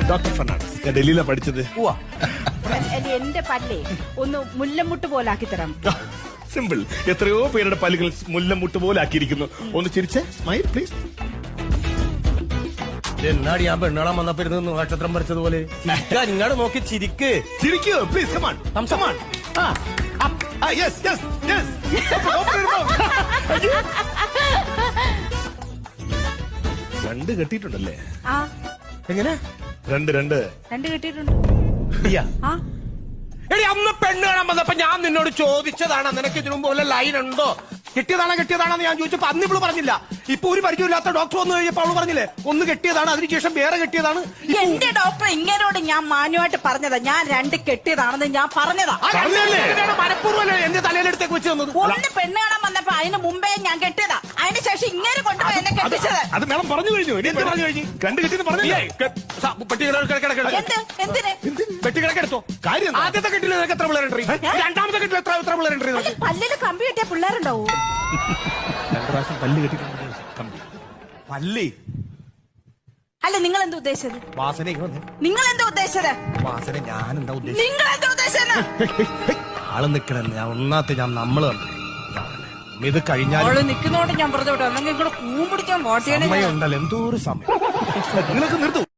Doctor Fernandez. ഞാൻ ഡൽഹിയിലാണ് പഠിച്ചത്. എന്റെ പല്ലേ ഒന്ന് മുല്ലമുട്ട് പോലാക്കി തരാം. സിമ്പിൾ. എത്രയോ പേരുടെ പല്ലുകൾ മുല്ലമുട്ട് പോലെ ആക്കിയിരിക്കുന്നു. ഒന്ന് ചിരിച്ചേ, സ്മൈൽ പ്ലീസ്. എന്നാടി ഞാൻ പെണ്ണാളാൻ വന്നപ്പോ ഇരുന്ന് നക്ഷത്രം പറിച്ചതുപോലെ ഇങ്ങോട്ട് നോക്കി ചിരിക്ക്. ചിരിക്കൂ please. Come on come on. Yes yes yes. രണ്ട് കെട്ടിയിട്ടുണ്ടല്ലേ? ആ എങ്ങനെ? രണ്ട് കെട്ടിയിട്ടുണ്ട്. ആ എടി അന്ന് പെണ്ണ് കാണാൻ വന്നപ്പോ ഞാൻ നിന്നോട് ചോദിച്ചതാണ് നിനക്ക് ഇതിനു മുമ്പ് വല്ല ലൈൻ ഉണ്ടോ, കെട്ടിയതാണെന്ന് ഞാൻ ചോദിച്ചപ്പോ അന്ന് ഇവള് പറഞ്ഞില്ല. ഇപ്പൊ ഒരു പരിചയമില്ലാത്ത ഡോക്ടർ വന്നു കഴിഞ്ഞപ്പോ അവള് പറഞ്ഞില്ലേ ഒന്ന് കെട്ടിയതാണ്, അതിനുശേഷം വേറെ കെട്ടിയതാണ്. എന്റെ ഡോക്ടർ ഇങ്ങനോട് ഞാൻ മാന്യമായിട്ട് പറഞ്ഞതാ, ഞാൻ രണ്ട് കെട്ടിയതാണെന്ന് ഞാൻ പറഞ്ഞതാ. മനഃപൂർവ്വം എന്റെ തലയിലെടുത്തേക്ക് വെച്ച് തന്നത്. ഒന്ന് പെണ്ണ് കാണാൻ വന്നപ്പോ അതിന് മുമ്പേ ഞാൻ കെട്ടിയതാ, അതിനുശേഷം ഇങ്ങനെ കൊണ്ടുപോയി എന്നെ കെട്ടിച്ചത്. അത് മേളം പറഞ്ഞു കഴിഞ്ഞു. എന്ത് പറഞ്ഞു കഴിഞ്ഞു? രണ്ട് കെട്ടിയെന്ന് പറഞ്ഞില്ലേ? എന്തിന് പെട്ടി കിടക്കെടുത്തോ കാര്യം. ആദ്യത്തെ കെട്ടിൽ നിനക്ക് എത്ര പിള്ളേർ എൻട്രി, രണ്ടാമത്തെ കെട്ടിൽ എത്ര പിള്ളേർ എൻട്രി? പല്ലില് കമ്പി കെട്ടിയ പിള്ളേരുണ്ടാവൂ. 2 പ്രാവശ്യം പല്ല് കെട്ടിയിട്ടുണ്ട്. പല്ലി അല്ല നിങ്ങൾ എന്താ ഉദ്ദേശിച്ചത്? വാസന നിങ്ങൾ എന്താ ഉദ്ദേശിച്ചത്? വാസന ഞാൻ എന്താ ഉദ്ദേശിച്ചത്? നിങ്ങൾ എന്താ ഉദ്ദേശിച്ചത്? ആള് നിക്കണേ ഞാൻ ഒന്നാത്തെ ഞാൻ നമ്മള് ഇത് കഴിഞ്ഞാൽ നിൽക്കുന്നോണ്ട് ഞാൻ പറഞ്ഞു വിട്ടോ, അല്ലെങ്കിൽ കൂമ്പിടിക്കാൻ വാട്ടിയാണ് സമയം ഉണ്ടല്ലോ, എന്തോ ഒരു സമയം. നിങ്ങൾക്ക് നിർത്തൂ.